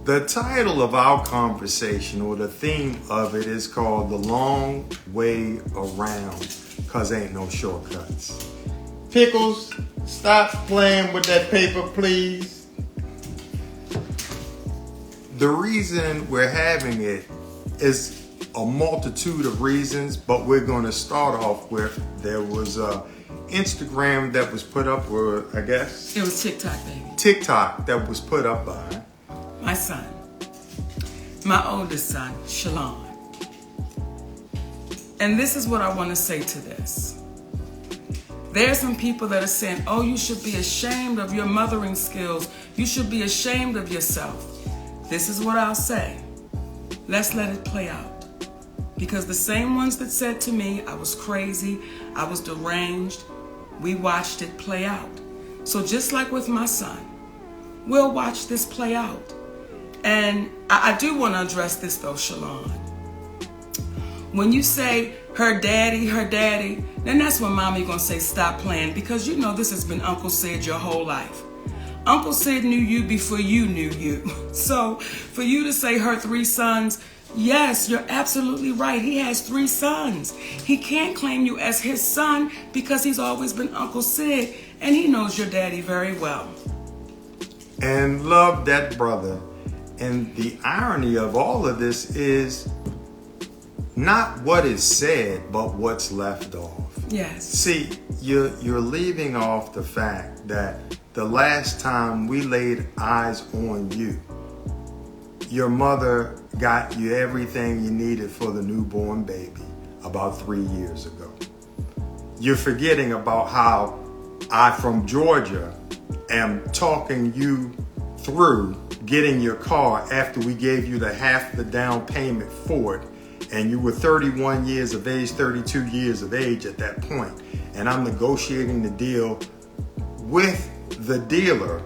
The title of our conversation, or the theme of it, is called The Long Way Around, because ain't no shortcuts. Pickles, stop playing with that paper, please. The reason we're having it is a multitude of reasons, but we're going to start off with, there was a Instagram that was put up, or I guess it was TikTok, baby. TikTok that was put up by my son, my oldest son, Shalon. And this is what I want to say to this. There are some people that are saying, oh, you should be ashamed of your mothering skills. You should be ashamed of yourself. This is what I'll say. Let's let it play out. Because the same ones that said to me, I was crazy, I was deranged, we watched it play out. So just like with my son, we'll watch this play out. And I do want to address this though, Shalon. When you say her daddy, then that's when mommy gonna say stop playing, because you know this has been Uncle Sid your whole life. Uncle Sid knew you before you knew you. So for you to say her 3 sons, yes, you're absolutely right. He has 3 sons. He can't claim you as his son because he's always been Uncle Sid, and he knows your daddy very well. And love that brother. And the irony of all of this is not what is said, but what's left off. Yes. See, you're leaving off the fact that the last time we laid eyes on you, your mother got you everything you needed for the newborn baby about 3 years ago. You're forgetting about how I, from Georgia, am talking you through getting your car after we gave you half the down payment for it. And you were 31 years of age, 32 years of age at that point. And I'm negotiating the deal with the dealer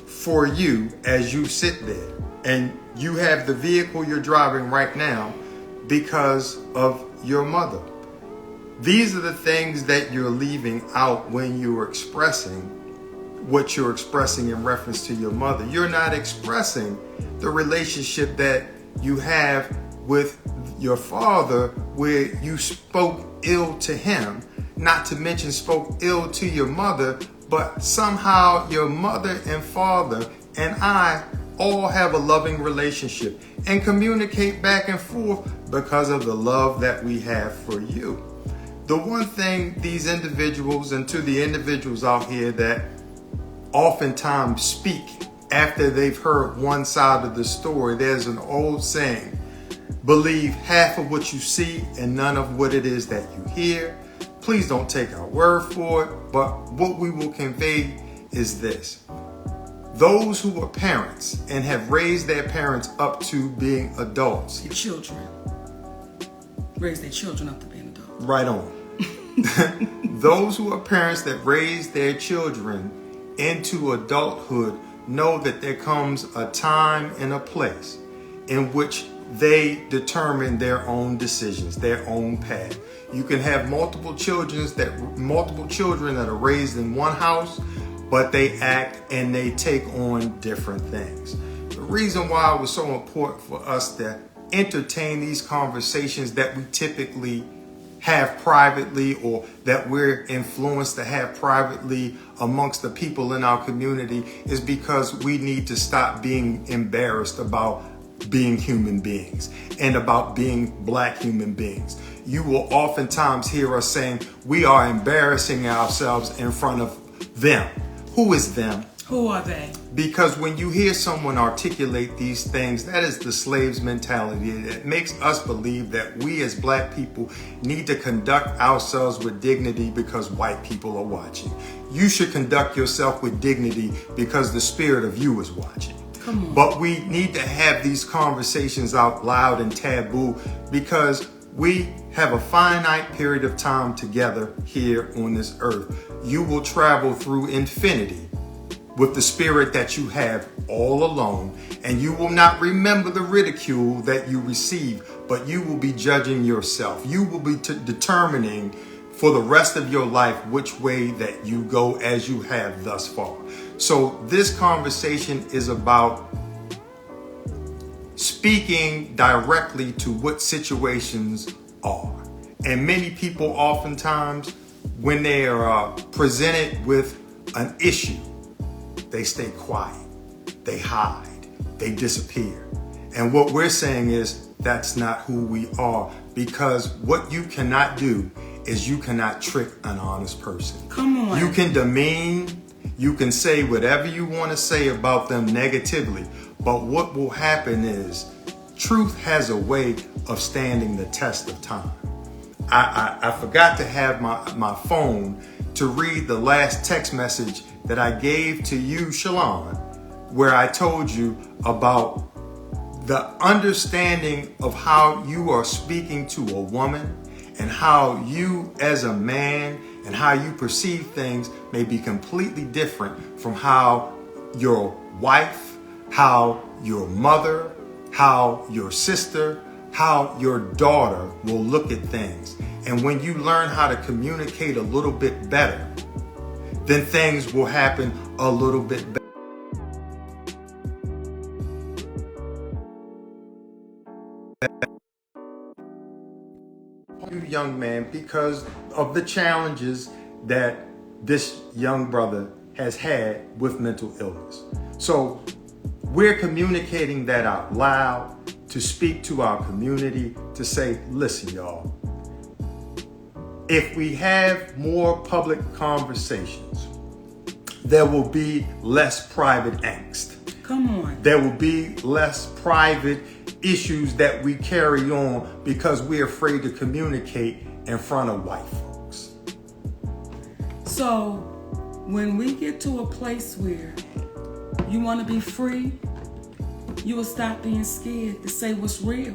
for you as you sit there. And you have the vehicle you're driving right now because of your mother. These are the things that you're leaving out when you're expressing what you're expressing in reference to your mother. You're not expressing the relationship that you have with your father, where you spoke ill to him, not to mention spoke ill to your mother, but somehow your mother and father and I all have a loving relationship and communicate back and forth because of the love that we have for you. The one thing these individuals, and to the individuals out here that oftentimes speak after they've heard one side of the story, there's an old saying, believe half of what you see and none of what it is that you hear. Please don't take our word for it, but what we will convey is this. Those who are parents and have raised their parents up to being adults. Your children. Raise their children up to being adults. Right on. Those who are parents that raise their children into adulthood know that there comes a time and a place in which they determine their own decisions, their own path. You can have multiple children that are raised in one house, but they act and they take on different things. The reason why it was so important for us to entertain these conversations that we typically have privately, or that we're influenced to have privately amongst the people in our community, is because we need to stop being embarrassed about being human beings and about being Black human beings. You will oftentimes hear us saying we are embarrassing ourselves in front of them. Who is them? Who are they? Because when you hear someone articulate these things, that is the slave's mentality. It makes us believe that we as Black people need to conduct ourselves with dignity because white people are watching. You should conduct yourself with dignity because the spirit of you is watching. Come on. But we need to have these conversations out loud and taboo because we have a finite period of time together here on this earth. You will travel through infinity with the spirit that you have all alone, and you will not remember the ridicule that you receive, but you will be judging yourself. You will be determining for the rest of your life which way that you go as you have thus far. So this conversation is about speaking directly to what situations are. And many people oftentimes, when they are presented with an issue, they stay quiet, they hide, they disappear. And what we're saying is that's not who we are, because what you cannot do is you cannot trick an honest person. Come on. You can demean, you can say whatever you want to say about them negatively, but what will happen is truth has a way of standing the test of time. I forgot to have my phone to read the last text message that I gave to you, Shalon, where I told you about the understanding of how you are speaking to a woman and how you as a man and how you perceive things may be completely different from how your wife, how your mother, how your sister, how your daughter will look at things. And when you learn how to communicate a little bit better, then things will happen a little bit better. You young man, because of the challenges that this young brother has had with mental illness. So we're communicating that out loud to speak to our community, to say, listen, y'all, if we have more public conversations, there will be less private angst. Come on. There will be less private issues that we carry on because we're afraid to communicate in front of white folks. So when we get to a place where you want to be free, you will stop being scared to say what's real.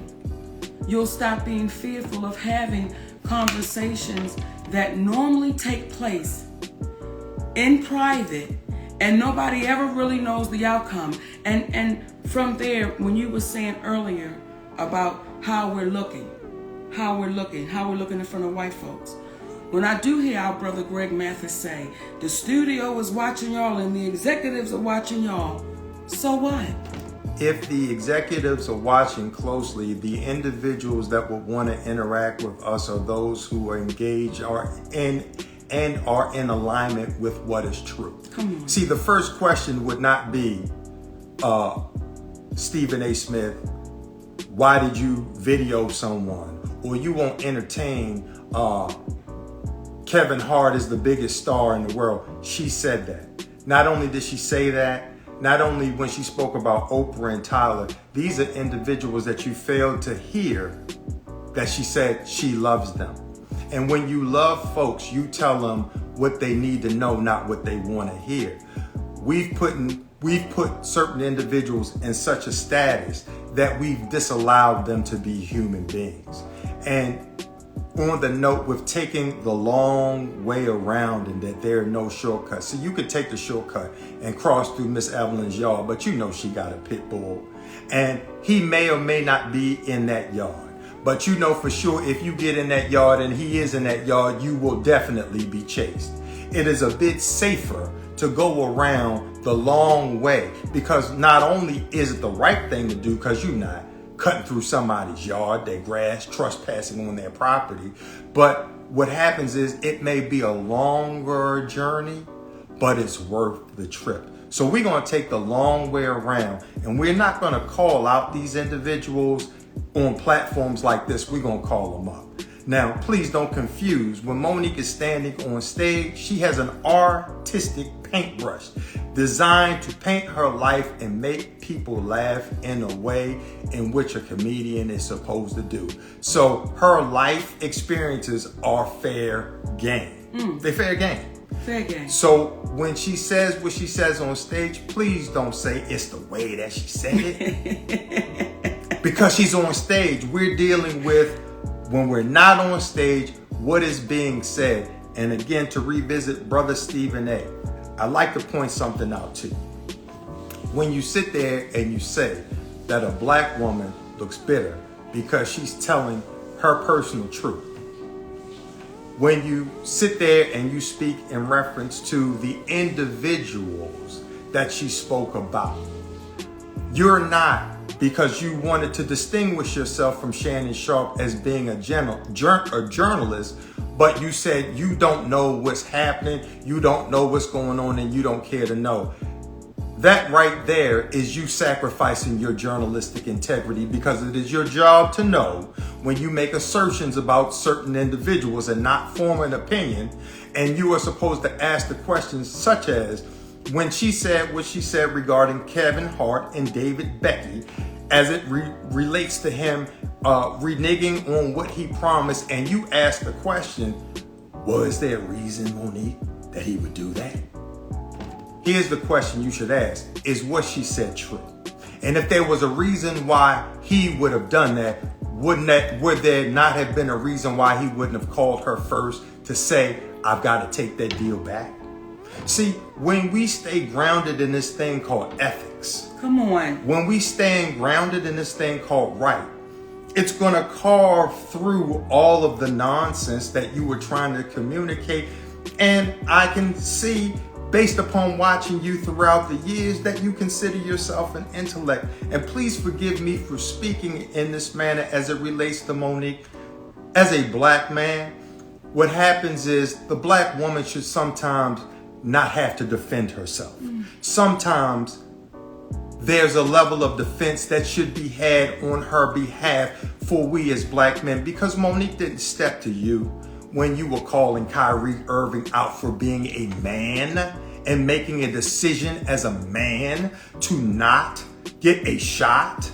You'll stop being fearful of having conversations that normally take place in private and nobody ever really knows the outcome. And from there, when you were saying earlier about how we're looking in front of white folks. When I do hear our brother Greg Mathis say, the studio is watching y'all and the executives are watching y'all, so what? If the executives are watching closely, the individuals that would want to interact with us are those who are engaged and are in alignment with what is true. Come on. See, the first question would not be, Stephen A. Smith, why did you video someone? Or you won't entertain Kevin Hart is the biggest star in the world. She said that. Not only did she say that, not only when she spoke about Oprah and Tyler, these are individuals that you failed to hear that she said she loves them. And when you love folks, you tell them what they need to know, not what they want to hear. We've put certain individuals in such a status that we've disallowed them to be human beings. And on the note with taking the long way around and that there are no shortcuts. So you could take the shortcut and cross through Miss Evelyn's yard, but you know she got a pit bull. And he may or may not be in that yard. But you know for sure if you get in that yard and he is in that yard, you will definitely be chased. It is a bit safer to go around the long way, because not only is it the right thing to do because you're not cutting through somebody's yard, their grass, trespassing on their property, but what happens is it may be a longer journey, but it's worth the trip. So we're going to take the long way around, and we're not going to call out these individuals on platforms like this. We're going to call them up. Now, please don't confuse. When Monique is standing on stage, she has an artistic paintbrush designed to paint her life and make people laugh in a way in which a comedian is supposed to do. So her life experiences are fair game. They're fair game. Fair game. So when she says what she says on stage, please don't say it's the way that she said it. Because she's on stage. We're dealing with, when we're not on stage, what is being said. And again, to revisit Brother Stephen A., I'd like to point something out to you. When you sit there and you say that a black woman looks bitter because she's telling her personal truth, when you sit there and you speak in reference to the individuals that she spoke about, you're not because you wanted to distinguish yourself from Shannon Sharpe as being a journalist, but you said you don't know what's happening, you don't know what's going on, and you don't care to know. That right there is you sacrificing your journalistic integrity, because it is your job to know when you make assertions about certain individuals and not form an opinion. And you are supposed to ask the questions such as, when she said what she said regarding Kevin Hart and David Becky, as it relates to him reneging on what he promised, and you ask the question, was there a reason, Monique, that he would do that? Here's the question you should ask: is what she said true? And if there was a reason why he would have done that, would there not have been a reason why he wouldn't have called her first to say, I've got to take that deal back? See, when we stay grounded in this thing called ethics, come on, when we stay grounded in this thing called right, it's going to carve through all of the nonsense that you were trying to communicate. And I can see, based upon watching you throughout the years, that you consider yourself an intellect. And please forgive me for speaking in this manner as it relates to Monique. As a black man, what happens is the black woman should sometimes not have to defend herself. Sometimes there's a level of defense that should be had on her behalf for we as black men, because Monique didn't step to you when you were calling Kyrie Irving out for being a man and making a decision as a man to not get a shot,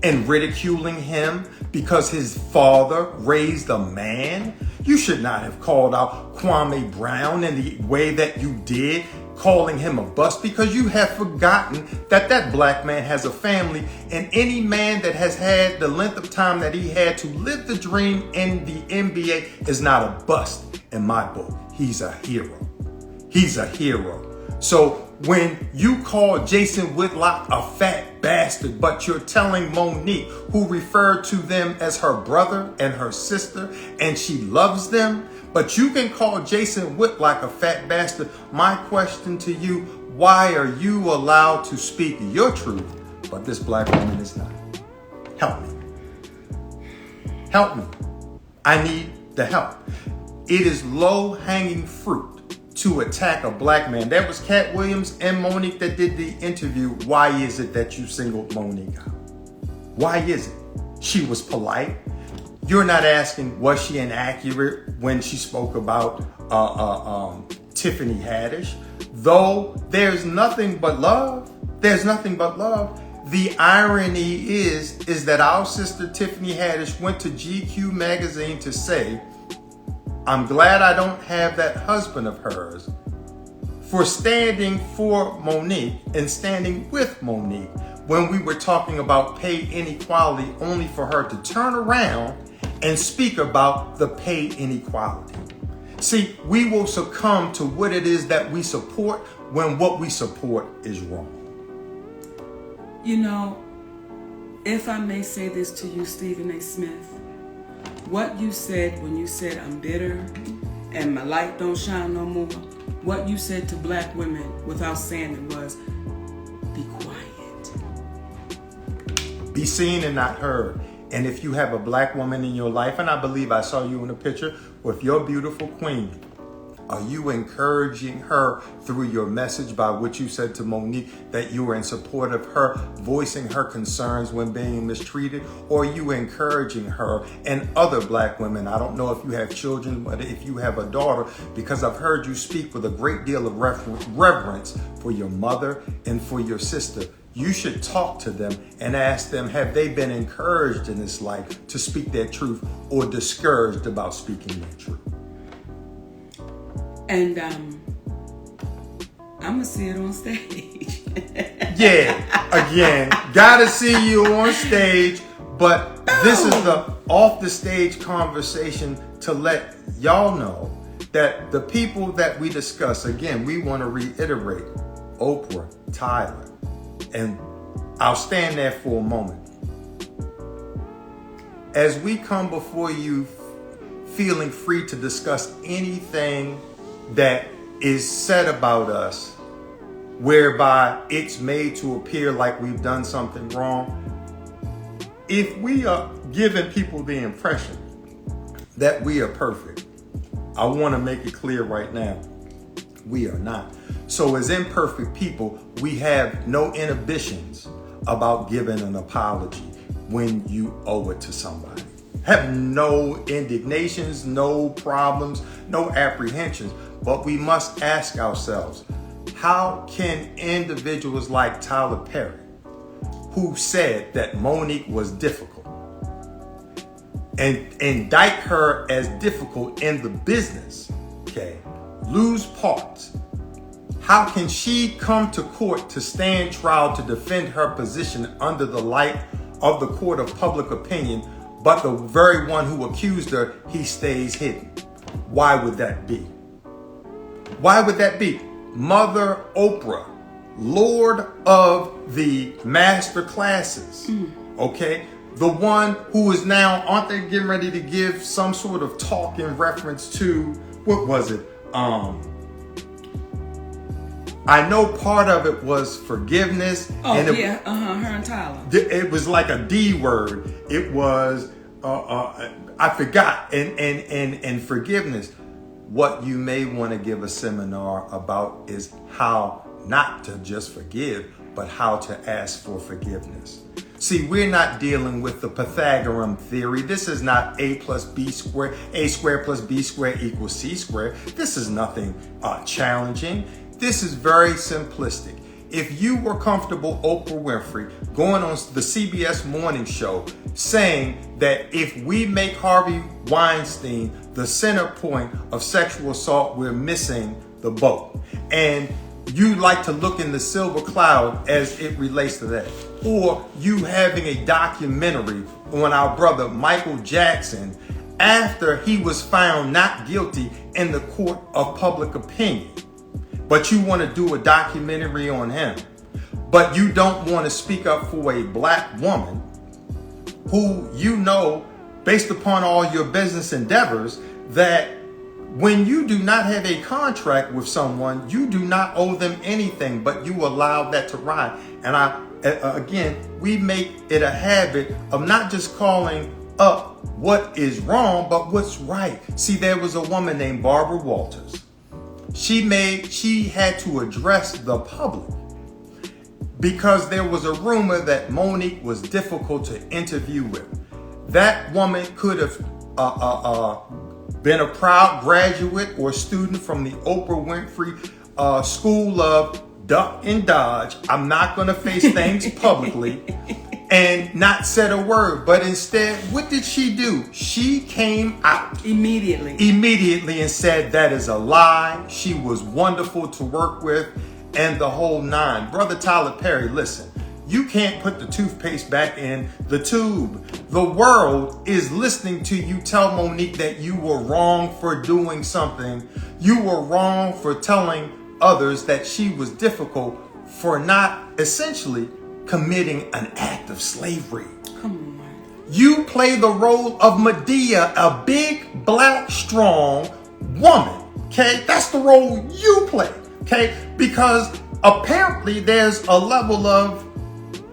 and ridiculing him because his father raised a man. You should not have called out Kwame Brown in the way that you did, calling him a bust, because you have forgotten that that black man has a family, and any man that has had the length of time that he had to live the dream in the NBA is not a bust in my book. He's a hero. He's a hero. So when you call Jason Whitlock a fat bastard, but you're telling Monique, who referred to them as her brother and her sister, and she loves them, but you can call Jason Whitlock a fat bastard. My question to you, why are you allowed to speak your truth, but this black woman is not? Help me. Help me. I need the help. It is low-hanging fruit to attack a black man. That was Cat Williams and Monique that did the interview. Why is it that you singled Monique out? Why is it? She was polite. You're not asking, was she inaccurate when she spoke about Tiffany Haddish? Though there's nothing but love. There's nothing but love. The irony is that our sister Tiffany Haddish went to GQ magazine to say, I'm glad I don't have that husband of hers, for standing for Monique and standing with Monique when we were talking about pay inequality, only for her to turn around and speak about the pay inequality. See, we will succumb to what it is that we support when what we support is wrong. You know, if I may say this to you, Stephen A. Smith, what you said when you said I'm bitter and my light don't shine no more, what you said to black women without saying it was, be quiet. Be seen and not heard. And if you have a black woman in your life, and I believe I saw you in a picture with your beautiful queen, are you encouraging her through your message by what you said to Monique, that you were in support of her voicing her concerns when being mistreated? Or are you encouraging her and other black women? I don't know if you have children, but if you have a daughter, because I've heard you speak with a great deal of reverence for your mother and for your sister. You should talk to them and ask them, have they been encouraged in this life to speak their truth or discouraged about speaking their truth? And I'm gonna see it on stage. Yeah, again, gotta see you on stage. But this is the off the stage conversation to let y'all know that the people that we discuss, again, we want to reiterate Oprah, Tyler, and I'll stand there for a moment. As we come before you feeling free to discuss anything that is said about us, whereby it's made to appear like we've done something wrong, if we are giving people the impression that we are perfect, I want to make it clear right now, we are not. So as imperfect people, we have no inhibitions about giving an apology when you owe it to somebody. Have no indignations, no problems, no apprehensions. But we must ask ourselves, how can individuals like Tyler Perry, who said that Monique was difficult, and indict her as difficult in the business, okay, lose parts? How can she come to court to stand trial to defend her position under the light of the court of public opinion, but the very one who accused her, he stays hidden? Why would that be? Why would that be? Mother Oprah, Lord of the master classes, okay? The one who is now, aren't they getting ready to give some sort of talk in reference to, what was it? I know part of it was forgiveness. Oh, and her and Tyler. It was like a D word. It was, I forgot, and forgiveness. What you may want to give a seminar about is how not to just forgive, but how to ask for forgiveness. See, we're not dealing with the Pythagorean theory. This is not A plus B squared, A squared plus B squared equals C squared. This is nothing challenging. This is very simplistic. If you were comfortable, Oprah Winfrey, going on the CBS morning show saying that if we make Harvey Weinstein the center point of sexual assault, we're missing the boat. And you like to look in the silver cloud as it relates to that. Or you having a documentary on our brother Michael Jackson after he was found not guilty in the court of public opinion. But you want to do a documentary on him. But you don't want to speak up for a black woman who you know, based upon all your business endeavors, that when you do not have a contract with someone, you do not owe them anything, but you allow that to ride. And again, we make it a habit of not just calling up what is wrong, but what's right. See, there was a woman named Barbara Walters. She had to address the public because there was a rumor that Monique was difficult to interview with. That woman could have been a proud graduate or student from the Oprah Winfrey School of Duck and Dodge. I'm not going to face things publicly and not said a word. But instead, what did she do? She came out immediately and said that is a lie. She was wonderful to work with and the whole nine. Brother Tyler Perry, listen, you can't put the toothpaste back in the tube. The world is listening to you tell Monique that you were wrong for doing something. You were wrong for telling others that she was difficult for not essentially committing an act of slavery. Come on. You play the role of Medea, a big, black, strong woman. Okay, that's the role you play. Okay, because apparently there's a level of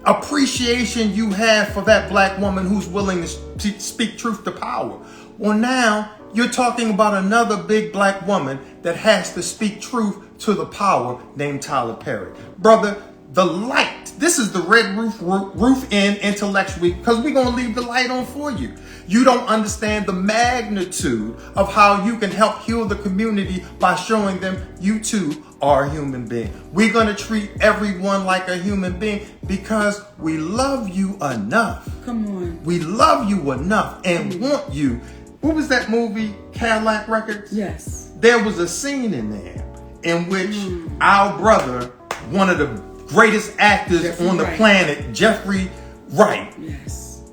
appreciation you have for that black woman who's willing to speak truth to power. Well, now you're talking about another big black woman that has to speak truth to the power named Tyler Perry. Brother, the light, this is the red roof in intellectually, because we're going to leave the light on for you. You don't understand the magnitude of how you can help heal the community by showing them you too are a human being. We're going to treat everyone like a human being because we love you enough. Come on. We love you enough and want you. What was that movie, Cadillac Records? Yes. There was a scene in there in which our brother, one of the greatest actors on the planet, Jeffrey Wright, yes,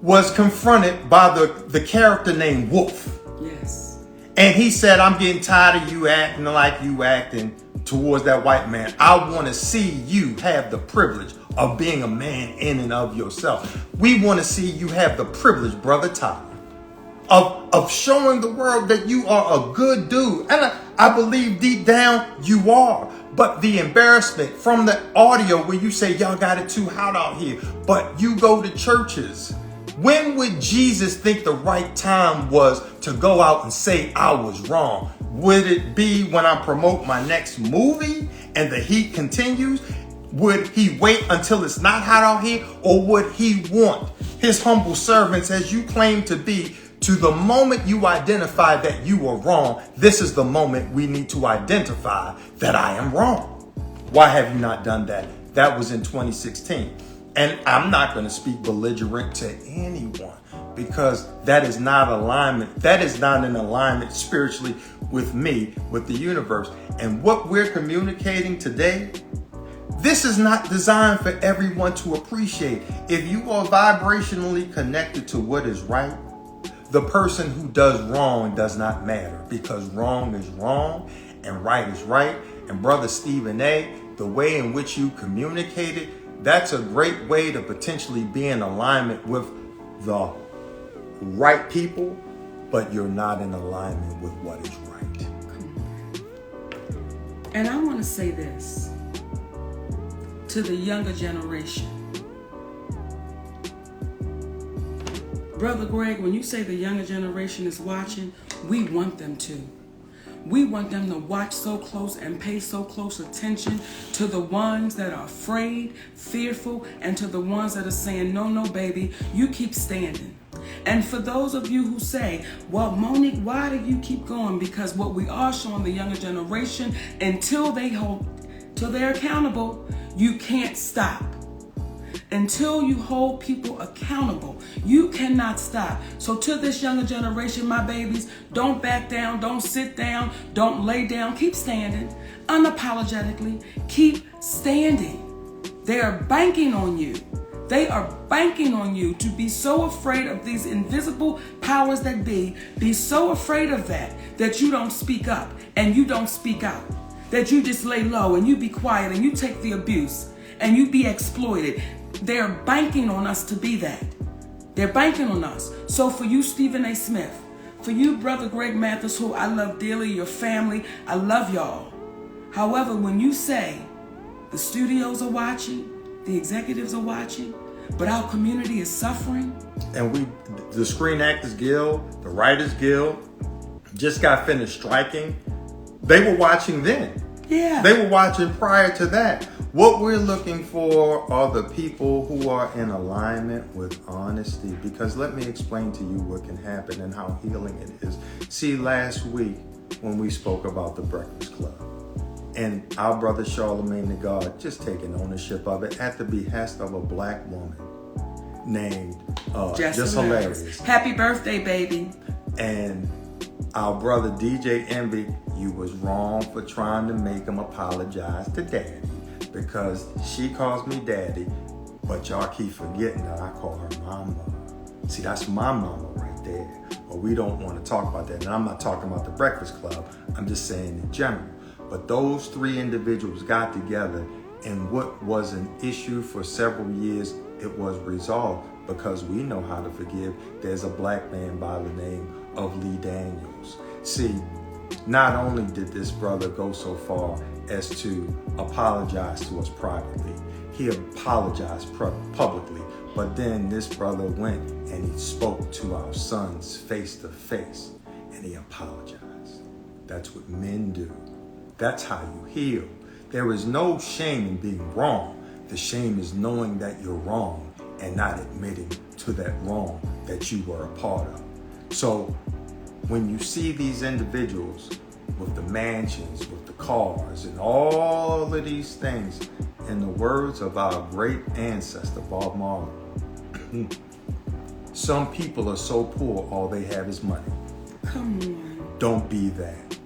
was confronted by the character named Wolf. Yes. And he said, I'm getting tired of you acting like you acting towards that white man. I want to see you have the privilege of being a man in and of yourself. We want to see you have the privilege, Brother Tyler, of showing the world that you are a good dude. And I believe deep down you are. But the embarrassment from the audio where you say, y'all got it too hot out here, but you go to churches. When would Jesus think the right time was to go out and say I was wrong? Would it be when I promote my next movie and the heat continues? Would he wait until it's not hot out here? Or would he want his humble servants, as you claim to be, to the moment you identify that you were wrong, this is the moment we need to identify that I am wrong? Why have you not done that? That was in 2016. And I'm not going to speak belligerent to anyone because that is not alignment. That is not in alignment spiritually with me, with the universe. And what we're communicating today, this is not designed for everyone to appreciate. If you are vibrationally connected to what is right, the person who does wrong does not matter, because wrong is wrong and right is right. And Brother Stephen A., the way in which you communicated, that's a great way to potentially be in alignment with the right people, but you're not in alignment with what is right. And I want to say this to the younger generation. Brother Greg, when you say the younger generation is watching, we want them to. We want them to watch so close and pay so close attention to the ones that are afraid, fearful, and to the ones that are saying, no, no, baby, you keep standing. And for those of you who say, well, Monique, why do you keep going? Because what we are showing the younger generation, until they're accountable, you can't stop. Until you hold people accountable, you cannot stop. So to this younger generation, my babies, don't back down, don't sit down, don't lay down, keep standing, unapologetically, keep standing. They are banking on you. They are banking on you to be so afraid of these invisible powers that be so afraid of that you don't speak up and you don't speak out, that you just lay low and you be quiet and you take the abuse and you be exploited. They're banking on us to be that. They're banking on us. So for you, Stephen A. Smith, for you, Brother Greg Mathis, who I love dearly, your family, I love y'all. However, when you say the studios are watching, the executives are watching, but our community is suffering. And the Screen Actors Guild, the Writers Guild, just got finished striking. They were watching then. Yeah. They were watching prior to that. What we're looking for are the people who are in alignment with honesty. Because let me explain to you what can happen and how healing it is. See, last week when we spoke about the Breakfast Club and our brother Charlemagne the God just taking ownership of it at the behest of a black woman named Just Hilarious. Happy birthday, baby. And our brother DJ Envy, you was wrong for trying to make him apologize to Daddy. Because she calls me Daddy, but y'all keep forgetting that I call her Mama. See, that's my mama right there. But we don't want to talk about that. And I'm not talking about the Breakfast Club. I'm just saying in general. But those three individuals got together, and what was an issue for several years, it was resolved because we know how to forgive. There's a black man by the name of Lee Daniels. See, not only did this brother go so far as to apologize to us privately, he apologized publicly, but then this brother went and he spoke to our sons face to face and he apologized. That's what men do. That's how you heal. There is no shame in being wrong. The shame is knowing that you're wrong and not admitting to that wrong that you were a part of. So when you see these individuals with the mansions, with the cars, and all of these things, in the words of our great ancestor, Bob Marley, some people are so poor, all they have is money. Come on. Don't be that.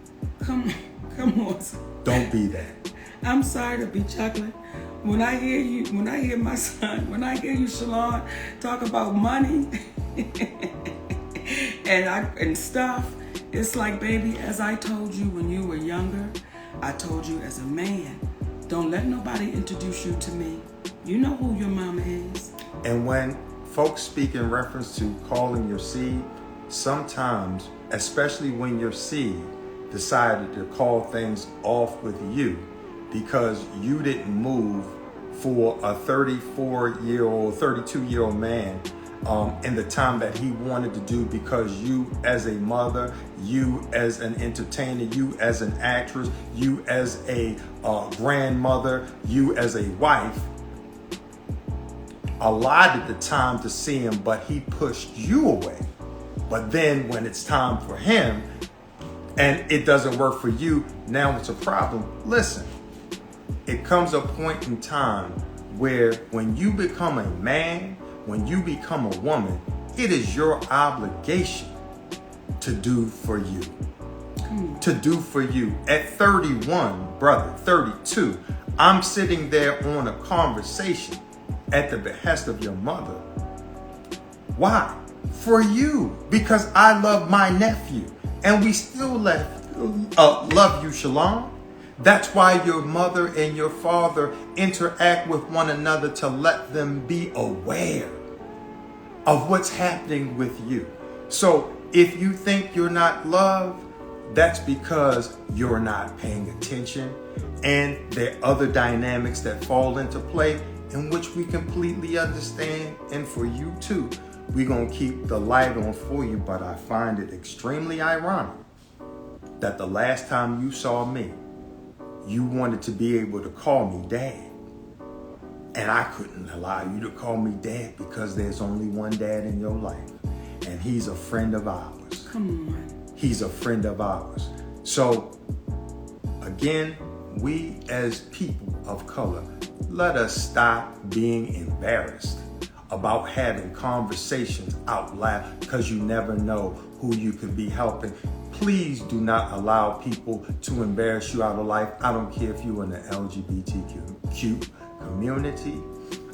Come on. Don't be that. I'm sorry to be chuckling. When I hear you, when I hear my son, when I hear you, Shalon, talk about money and stuff, it's like, baby, as I told you when you were younger, I told you as a man, don't let nobody introduce you to me. You know who your mama is. And when folks speak in reference to calling your seed, sometimes, especially when your seed decided to call things off with you, because you didn't move for a 34-year-old, 32-year-old man in the time that he wanted to do, because you as a mother, you as an entertainer, you as an actress, you as a grandmother, you as a wife, allotted the time to see him, but he pushed you away. But then when it's time for him and it doesn't work for you, now it's a problem. Listen, it comes a point in time where when you become a man, when you become a woman, it is your obligation to do for you. To do for you. At 31, brother, 32, I'm sitting there on a conversation at the behest of your mother. Why? For you. Because I love my nephew. And we still love you, Shalom. That's why your mother and your father interact with one another, to let them be aware of what's happening with you. So if you think you're not loved, that's because you're not paying attention. And there are other dynamics that fall into play in which we completely understand. And for you too, we're going to keep the light on for you. But I find it extremely ironic that the last time you saw me, you wanted to be able to call me dad. And I couldn't allow you to call me dad because there's only one dad in your life. And he's a friend of ours. Come on. He's a friend of ours. So again, we as people of color, let us stop being embarrassed about having conversations out loud, because you never know who you could be helping. Please do not allow people to embarrass you out of life. I don't care if you're in the LGBTQ community.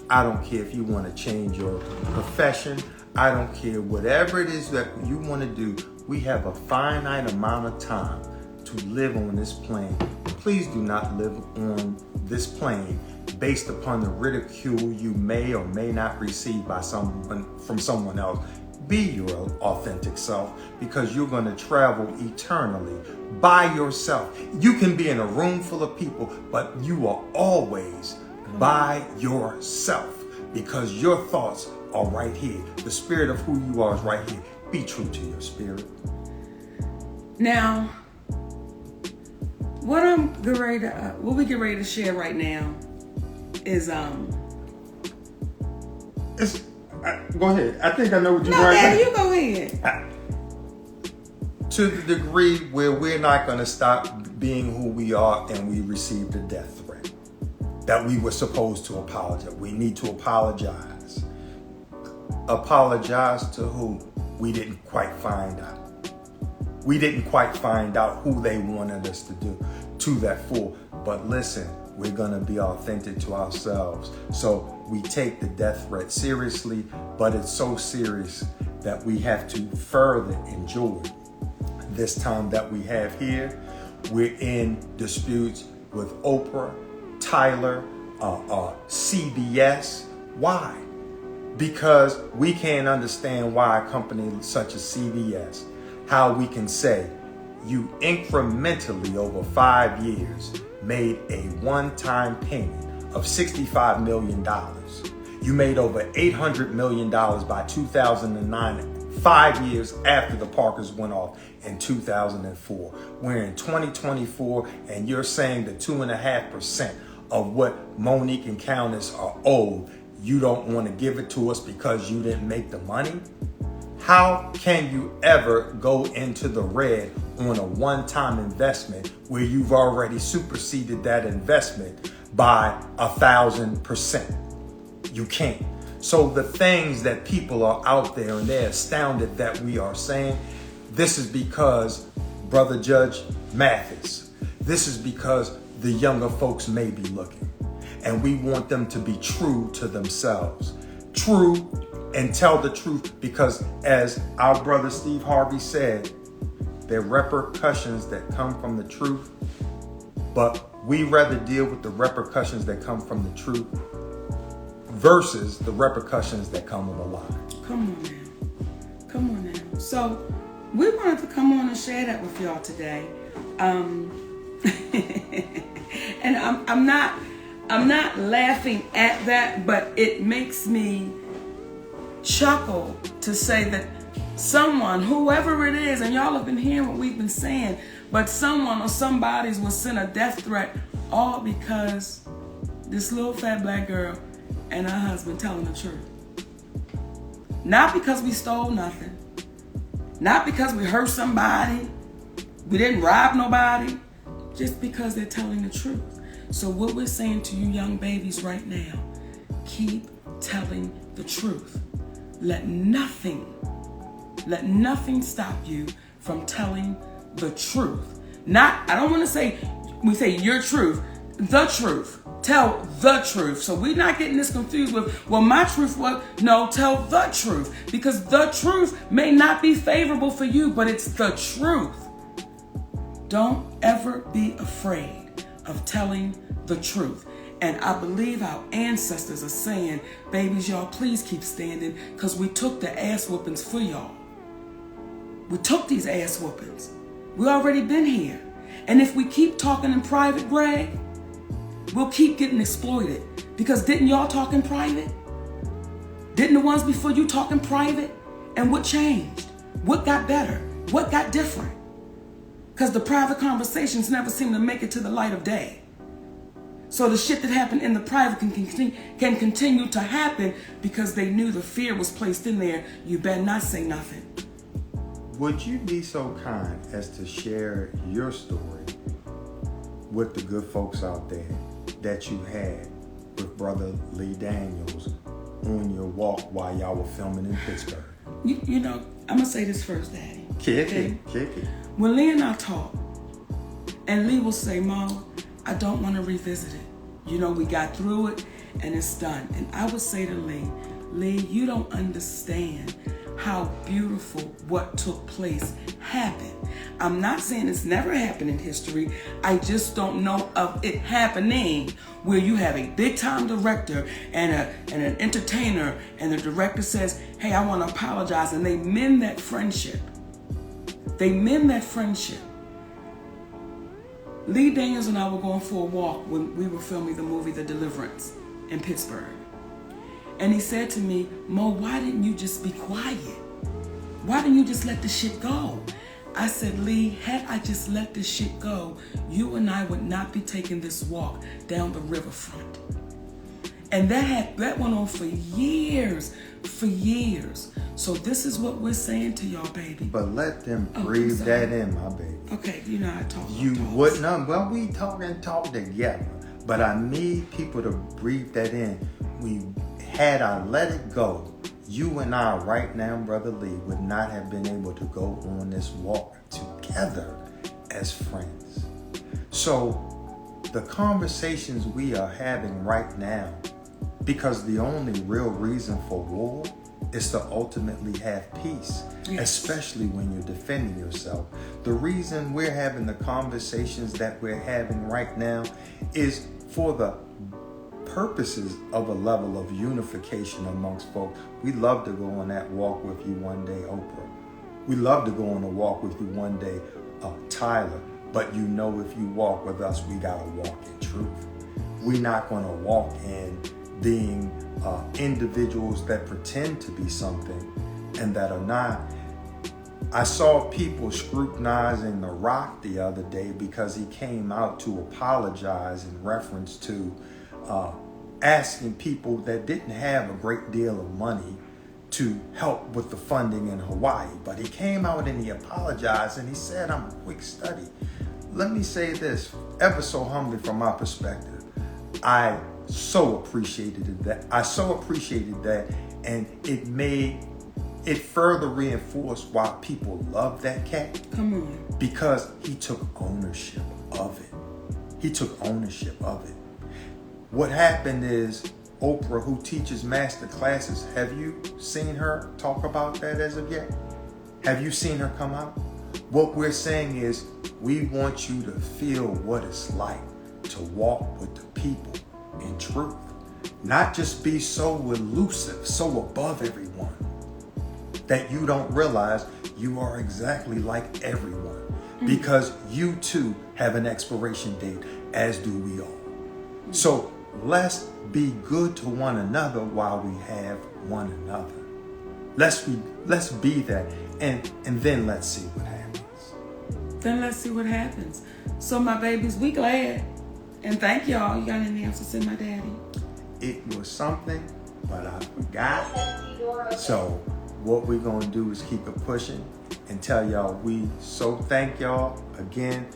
I don't care if you want to change your profession. I don't care. Whatever it is that you want to do, we have a finite amount of time to live on this plane. Please do not live on this plane based upon the ridicule you may or may not receive from someone else. Be your authentic self, because you're going to travel eternally by yourself. You can be in a room full of people, but you are always by yourself, because your thoughts are right here. The spirit of who you are is right here. Be true to your spirit. Now, what we get ready to share right now is Go ahead. I think I know what you're no, right Daddy, now. you go ahead. To the degree where we're not going to stop being who we are and we received a death threat that we were supposed to apologize. We need to apologize. Apologize to who? We didn't quite find out. We didn't quite find out who they wanted us to do to that full. But listen, we're going to be authentic to ourselves. So we take the death threat seriously, but it's so serious that we have to further enjoy this time that we have here. We're in disputes with Oprah, Tyler, CBS. Why? Because we can't understand why a company such as CBS, how we can say you incrementally over 5 years made a one-time payment of $65 million. You made over $800 million by 2009, 5 years after the Parkers went off in 2004. We're in 2024, and you're saying that 2.5% of what Monique and Countess are owed, you don't want to give it to us because you didn't make the money? How can you ever go into the red on a one-time investment where you've already superseded that investment by 1,000%? You can't. So the things that people are out there and they're astounded that we are saying, this is because Brother Judge Mathis, this is because the younger folks may be looking, and we want them to be true to themselves. True and tell the truth, because as our brother Steve Harvey said, there are repercussions that come from the truth, but we rather deal with the repercussions that come from the truth versus the repercussions that come with a lie. Come on now. Come on now. So we wanted to come on and share that with y'all today. And I'm not laughing at that, but it makes me chuckle to say that someone, whoever it is, and y'all have been hearing what we've been saying, but someone or somebody's will send a death threat all because this little fat black girl and her husband telling the truth. Not because we stole nothing. Not because we hurt somebody. We didn't rob nobody. Just because they're telling the truth. So what we're saying to you young babies right now, keep telling the truth. Let nothing stop you from telling the truth. I don't want to say, we say your truth, the truth. Tell the truth. So we're not getting this confused with, well, my truth was, no, tell the truth. Because the truth may not be favorable for you, but it's the truth. Don't ever be afraid of telling the truth. And I believe our ancestors are saying, babies, y'all, please keep standing, because we took the ass whoopings for y'all. We took these ass whoopings. We already been here. And if we keep talking in private, Greg, we'll keep getting exploited. Because didn't y'all talk in private? Didn't the ones before you talk in private? And what changed? What got better? What got different? Because the private conversations never seem to make it to the light of day. So the shit that happened in the private can continue to happen because they knew the fear was placed in there. You better not say nothing. Would you be so kind as to share your story with the good folks out there that you had with Brother Lee Daniels on your walk while y'all were filming in Pittsburgh? You know, I'm going to say this first, Daddy. Kick it. When Lee and I talk, and Lee will say, Mom, I don't want to revisit it. You know, we got through it and it's done. And I would say to Lee, you don't understand how beautiful what took place happened. I'm not saying it's never happened in history. I just don't know of it happening where you have a big time director and an entertainer, and the director says, hey, I want to apologize, and they mend that friendship. Lee Daniels and I were going for a walk when we were filming the movie The Deliverance in Pittsburgh. And he said to me, Mo, why didn't you just be quiet? Why didn't you just let the shit go? I said, Lee, had I just let this shit go, you and I would not be taking this walk down the riverfront. And that went on for years. So this is what we're saying to y'all, baby. But let them breathe that in, my baby. Okay, you know I talk. You would not. Well, we talk together. But I need people to breathe that in. Had I let it go, you and I right now, Brother Lee, would not have been able to go on this walk together as friends. So the conversations we are having right now, because the only real reason for war is to ultimately have peace, especially when you're defending yourself. The reason we're having the conversations that we're having right now is for the purposes of a level of unification amongst folks. We'd love to go on that walk with you one day, Oprah. We'd love to go on a walk with you one day, Tyler. But you know, if you walk with us, we gotta walk in truth. We're not gonna walk in being individuals that pretend to be something and that are not. I saw people scrutinizing The Rock the other day because he came out to apologize in reference to asking people that didn't have a great deal of money to help with the funding in Hawaii. But he came out and he apologized and he said, I'm a quick study. Let me say this, ever so humbly from my perspective, I so appreciated that, and it further reinforced why people love that cat. Come on. Because he took ownership of it. What happened is, Oprah, who teaches master classes, have you seen her talk about that as of yet? Have you seen her come out? What we're saying is, we want you to feel what it's like to walk with the people in truth. Not just be so elusive, so above everyone, that you don't realize you are exactly like everyone. Because you too have an expiration date. as do we all. So let's be good to one another while we have one another. Let's be that, and then let's see what happens. Then let's see what happens. So my babies, we glad. And thank y'all. You got anything else to say, my daddy? It was something, but I forgot. So what we're going to do is keep it pushing and tell y'all we so thank y'all again.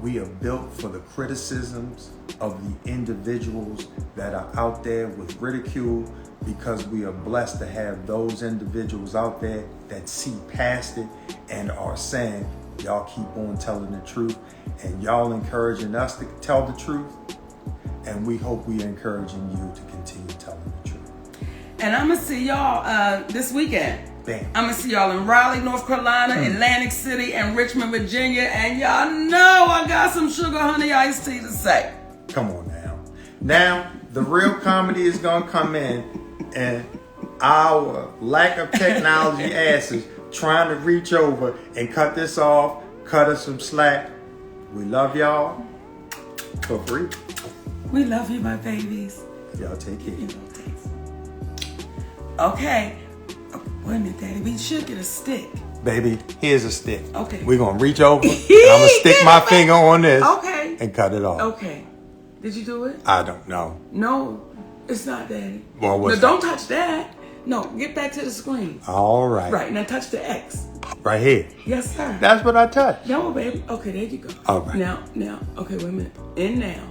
We are built for the criticisms of the individuals that are out there with ridicule, because we are blessed to have those individuals out there that see past it and are saying, y'all keep on telling the truth, and y'all encouraging us to tell the truth, and we hope we are encouraging you to continue telling the truth. And I'm going to see y'all this weekend. Bam. I'm going to see y'all in Raleigh, North Carolina, Atlantic City, and Richmond, Virginia. And y'all know I got some sugar honey iced tea to say. Come on now. Now, the real comedy is going to come in, and our lack of technology asses trying to reach over and cut this off, cut us some slack. We love y'all for free. We love you, my babies. Y'all take care. Okay. Wait a minute, Daddy. We should get a stick. Baby, here's a stick. Okay. We're going to reach over, and I'm going to stick my finger on this and cut it off. Okay. Did you do it? I don't know. No, it's not, Daddy. Well, what's don't touch that. No, get back to the screen. All right. Right, now touch the X. Right here. Yes, sir. That's what I touched. No, baby. Okay, there you go. All right. Now, okay, wait a minute. In now.